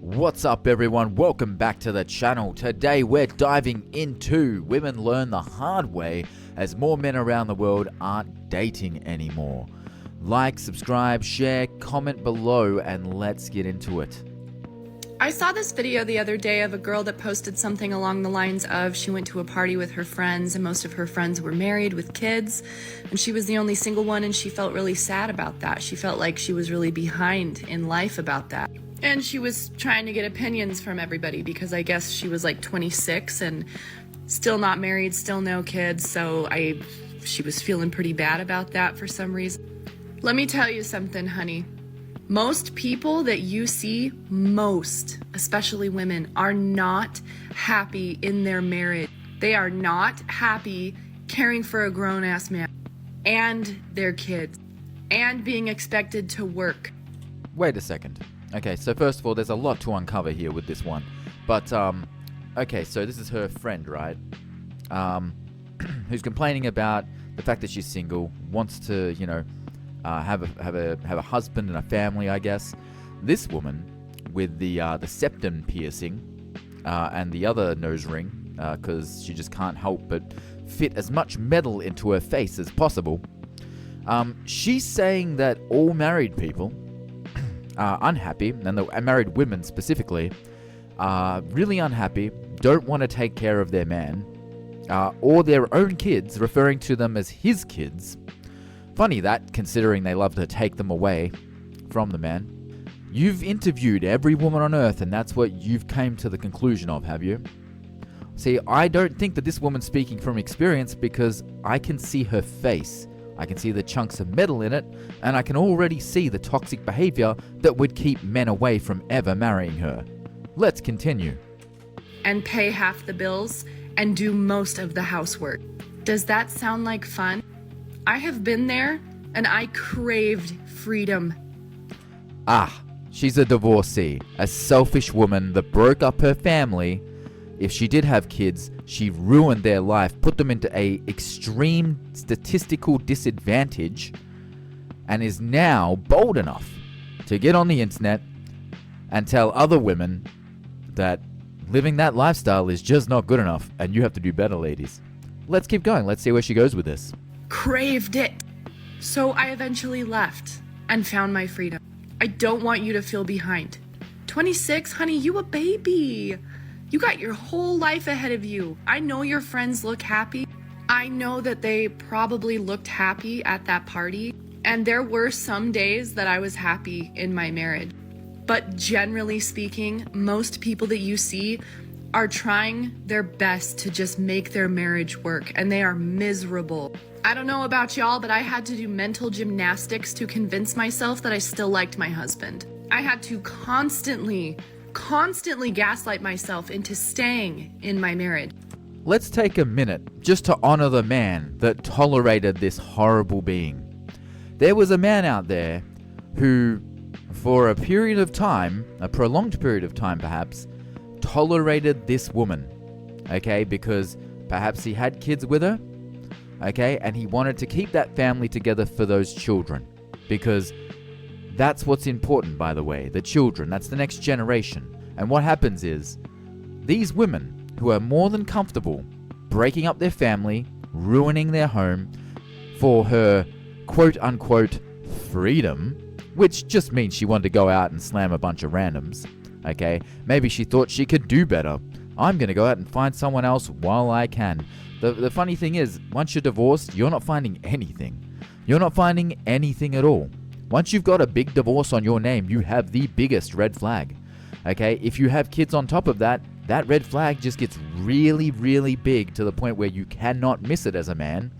What's up everyone, welcome back to the channel. Today we're diving into women learn the hard way as more men around the world aren't dating anymore. Like, subscribe, share, comment below, and let's get into it. I saw this video the other day of a girl that posted something along the lines of she went to a party with her friends and most of her friends were married with kids and she was the only single one, and she felt really sad about that. She felt like she was really behind in life about that. And she was trying to get opinions from everybody because I guess she was like 26 and still not married, still no kids, so she was feeling pretty bad about that for some reason. Let me tell you something, honey. Most people that you see, especially women, are not happy in their marriage. They are not happy caring for a grown-ass man and their kids and being expected to work. Wait a second. Okay, so first of all, there's a lot to uncover here with this one. But, okay, so this is her friend, right? Who's complaining about the fact that she's single, wants to, have a husband and a family, I guess. This woman with the septum piercing and the other nose ring, because she just can't help but fit as much metal into her face as possible. She's saying that all married people are unhappy, and the married women specifically are really unhappy, don't want to take care of their man or their own kids, referring to them as his kids. Funny that, considering they love to take them away from the man. You've interviewed every woman on earth, and that's what you've came to the conclusion of, have you? See, I don't think that this woman's speaking from experience, because I can see her face. I can see the chunks of metal in it, and I can already see the toxic behavior that would keep men away from ever marrying her. Let's continue. And pay half the bills and do most of the housework. Does that sound like fun? I have been there, and I craved freedom. She's a divorcee, a selfish woman that broke up her family. If she did have kids, she ruined their life, put them into a extreme statistical disadvantage, and is now bold enough to get on the internet and tell other women that living that lifestyle is just not good enough, and you have to do better, ladies. Let's keep going. Let's see where she goes with this. Craved it. So I eventually left and found my freedom. I don't want you to feel behind. 26, honey, you a baby. You got your whole life ahead of you. I know your friends look happy. I know that they probably looked happy at that party. And there were some days that I was happy in my marriage. But generally speaking, most people that you see are trying their best to just make their marriage work, and they are miserable. I don't know about y'all, but I had to do mental gymnastics to convince myself that I still liked my husband. I had to constantly gaslight myself into staying in my marriage. Let's take a minute just to honor the man that tolerated this horrible being. There was a man out there who, for a period of time, a prolonged period of time perhaps, tolerated this woman, okay, because perhaps he had kids with her, okay, and he wanted to keep that family together for those children, because that's what's important, by the way, the children, that's the next generation. And what happens is, these women who are more than comfortable breaking up their family, ruining their home for her quote-unquote freedom, which just means she wanted to go out and slam a bunch of randoms, okay? Maybe she thought she could do better. I'm going to go out and find someone else while I can. The funny thing is, once you're divorced, you're not finding anything. You're not finding anything at all. Once you've got a big divorce on your name, you have the biggest red flag, okay? If you have kids on top of that, that red flag just gets really, really big to the point where you cannot miss it as a man.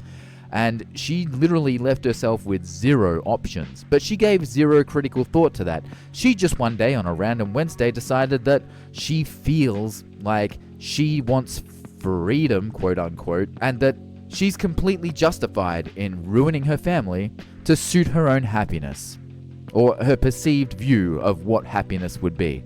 And she literally left herself with zero options. But she gave zero critical thought to that. She just one day on a random Wednesday decided that she feels like she wants freedom, quote unquote, and that she's completely justified in ruining her family to suit her own happiness, or her perceived view of what happiness would be.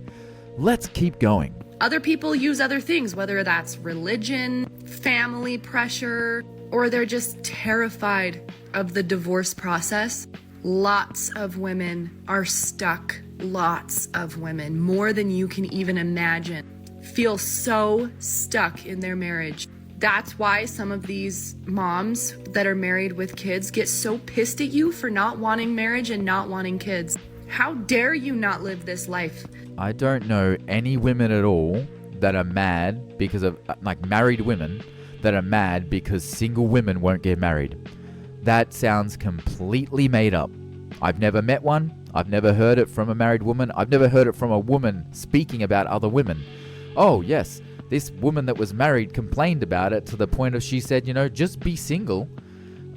Let's keep going. Other people use other things, whether that's religion, family pressure, or they're just terrified of the divorce process. Lots of women are stuck Lots of women, more than you can even imagine, feel so stuck in their marriage. That's why some of these moms that are married with kids get so pissed at you for not wanting marriage and not wanting kids. How dare you not live this life? I don't know any women at all that are mad because of, like, married women that are mad because single women won't get married. That sounds completely made up. I've never met one. I've never heard it from a married woman. I've never heard it from a woman speaking about other women. Oh, yes. This woman that was married complained about it to the point of she said, just be single.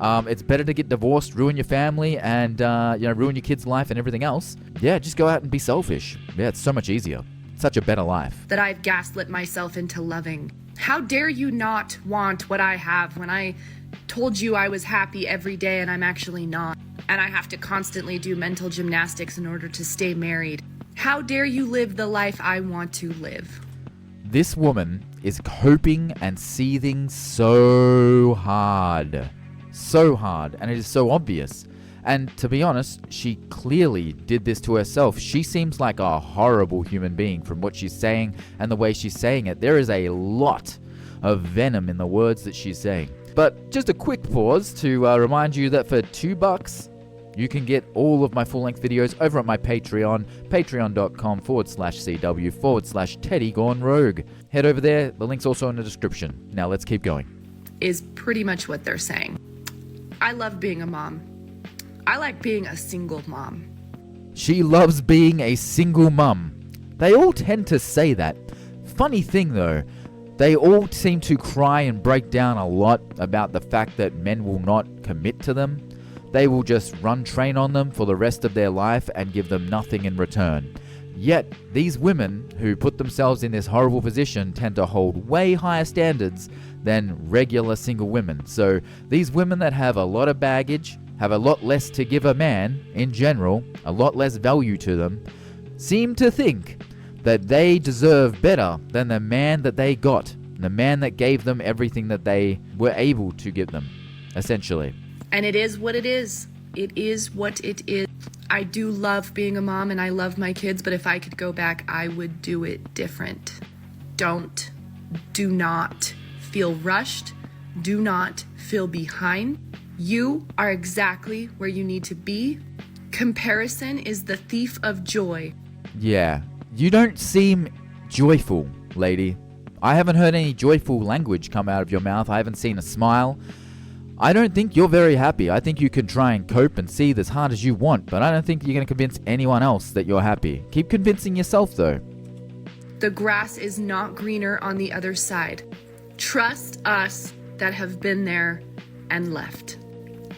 It's better to get divorced, ruin your family, and ruin your kid's life and everything else. Yeah, just go out and be selfish. Yeah, it's so much easier. Such a better life. That I've gaslit myself into loving. How dare you not want what I have when I told you I was happy every day and I'm actually not. And I have to constantly do mental gymnastics in order to stay married. How dare you live the life I want to live? This woman is coping and seething so hard. So hard. And it is so obvious. And to be honest, she clearly did this to herself. She seems like a horrible human being from what she's saying and the way she's saying it. There is a lot of venom in the words that she's saying. But just a quick pause to remind you that for $2, you can get all of my full-length videos over at my Patreon, patreon.com/CW/TeddyGoneRogue. Head over there. The link's also in the description. Now let's keep going. Is pretty much what they're saying. I love being a mom. I like being a single mom. She loves being a single mum. They all tend to say that. Funny thing though, they all seem to cry and break down a lot about the fact that men will not commit to them. They will just run train on them for the rest of their life and give them nothing in return. Yet, these women who put themselves in this horrible position tend to hold way higher standards than regular single women. So, these women that have a lot of baggage, have a lot less to give a man in general, a lot less value to them, seem to think that they deserve better than the man that they got, the man that gave them everything that they were able to give them, essentially. And it is what it is. It is what it is. I do love being a mom and I love my kids, but if I could go back, I would do it different. Do not feel rushed. Do not feel behind. You are exactly where you need to be. Comparison is the thief of joy. Yeah, you don't seem joyful, lady. I haven't heard any joyful language come out of your mouth. I haven't seen a smile. I don't think you're very happy. I think you can try and cope and seethe as hard as you want, but I don't think you're going to convince anyone else that you're happy. Keep convincing yourself, though. The grass is not greener on the other side. Trust us that have been there and left.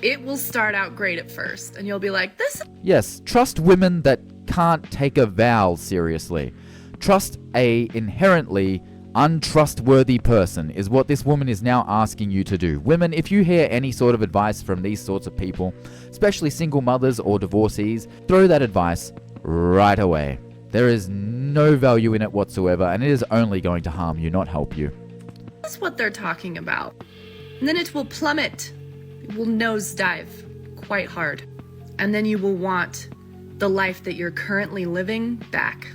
It will start out great at first, and you'll be like, this... Yes, trust women that can't take a vow seriously. Trust a inherently untrustworthy person is what this woman is now asking you to do. Women, if you hear any sort of advice from these sorts of people, especially single mothers or divorcees, throw that advice right away. There is no value in it whatsoever, and it is only going to harm you, not help you. That's what they're talking about. And then it will plummet. It will nosedive quite hard. And then you will want the life that you're currently living back.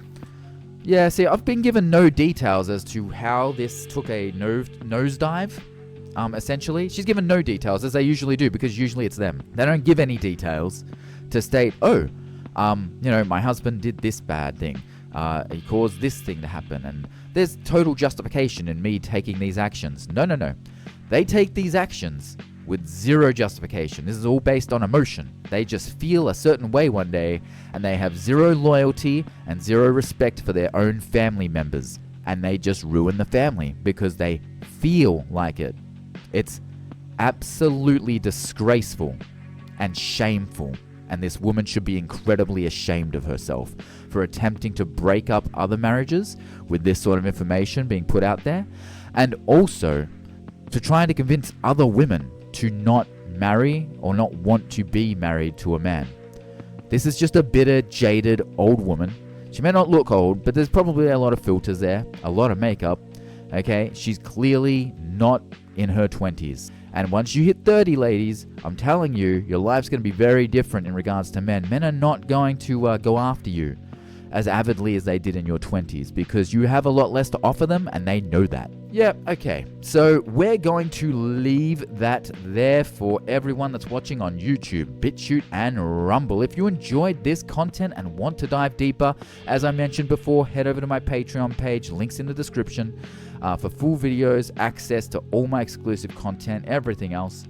Yeah, see, I've been given no details as to how this took a nosedive, essentially. She's given no details, as they usually do, because usually it's them. They don't give any details to state, my husband did this bad thing. He caused this thing to happen, and there's total justification in me taking these actions. No. They take these actions with zero justification. This is all based on emotion. They just feel a certain way one day, and they have zero loyalty and zero respect for their own family members, and they just ruin the family because they feel like it. It's absolutely disgraceful and shameful, and this woman should be incredibly ashamed of herself for attempting to break up other marriages with this sort of information being put out there, and also to try to convince other women to not marry or not want to be married to a man. This is just a bitter, jaded, old woman. She may not look old, but there's probably a lot of filters there, a lot of makeup, okay? She's clearly not in her 20s. And once you hit 30, ladies, I'm telling you, your life's going to be very different in regards to men. Men are not going to go after you. as avidly as they did in your 20s, because you have a lot less to offer them and they know that. Yeah, okay. So we're going to leave that there for everyone that's watching on YouTube, BitChute, and Rumble. If you enjoyed this content and want to dive deeper, as I mentioned before, head over to my Patreon page, links in the description, for full videos, access to all my exclusive content, everything else.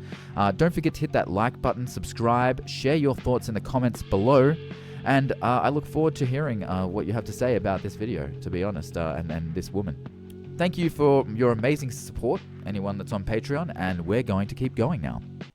Don't forget to hit that like button, subscribe, share your thoughts in the comments below. And I look forward to hearing what you have to say about this video, to be honest, and this woman. Thank you for your amazing support, anyone that's on Patreon, and we're going to keep going now.